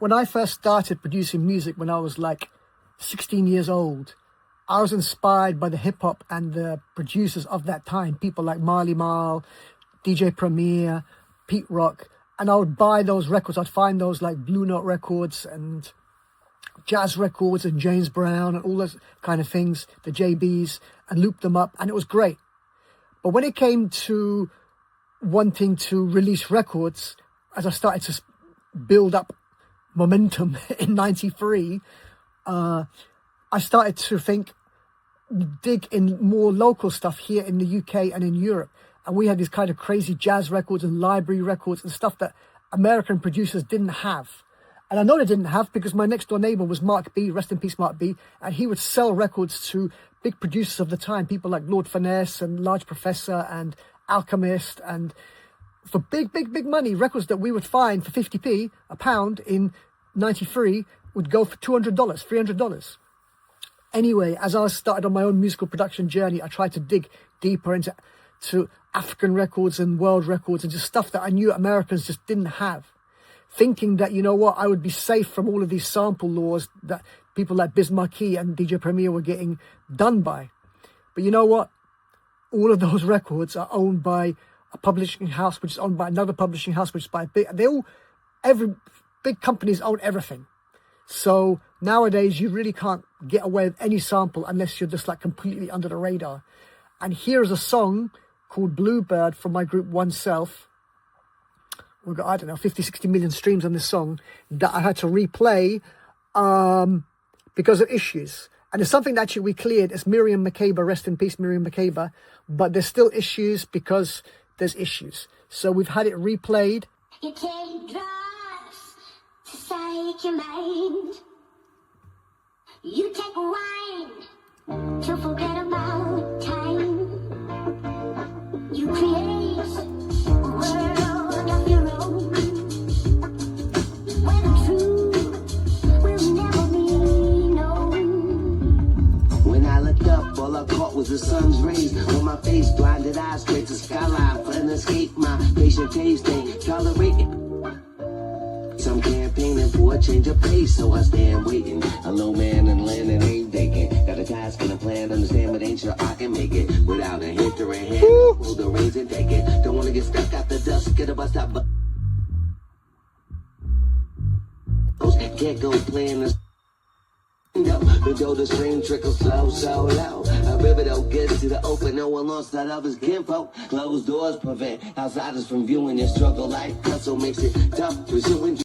when I first started producing music when I was like 16 years old, I was inspired by the hip hop and the producers of that time, people like Marley Marl, DJ Premier, Pete Rock, and I would buy those records. I'd find those like Blue Note records and jazz records and James Brown and all those kind of things, the JBs, and loop them up, and it was great. But when it came to wanting to release records, as I started to build up momentum in 93, I started to dig in more local stuff here in the UK and in Europe. And we had these kind of crazy jazz records and library records and stuff that American producers didn't have. And I know they didn't have because my next door neighbor was Mark B, rest in peace Mark B, and he would sell records to big producers of the time, people like Lord Finesse and Large Professor and Alchemist, and for big money, records that we would find for 50p, a pound in 93 would go for $200, $300. Anyway, as I started on my own musical production journey, I tried to dig deeper into African records and world records and just stuff that I knew Americans just didn't have, thinking that, you know what, I would be safe from all of these sample laws that people like Biz Markie and DJ Premier were getting done by. But you know what? All of those records are owned by a publishing house, which is owned by another publishing house, which is by every big companies own everything. So nowadays, you really can't get away with any sample unless you're just like completely under the radar. And here's a song called Bluebird from my group Oneself. We've got, I don't know, 50, 60 million streams on this song that I had to replay because of issues. And it's something that actually we cleared. It's Miriam Makeba, rest in peace, Miriam Makeba. But there's still issues because there's issues. So we've had it replayed. You take drugs to psych your mind. You take wine to forget about time. You create a world of your own, where the truth will never be known. When I looked up, all I caught was the sun's rays on my face, blinded eyes straight to skyline, couldn't escape my patient taste, ain't tolerating. Some campaigning for a change of pace, so I stand waiting. A low man and land and ain't taking. Got a task and a plan, understand, but ain't sure I can make it without a hint or a hand. Hold the reins and take it. Don't wanna get stuck out the dust, get a bus stop, but can't go playing this. The door, the stream trickles slow, so low. A river don't get to the open, no one lost that of his kinfolk. Closed doors prevent outsiders from viewing your struggle. Life hustle makes it tough, pursuing.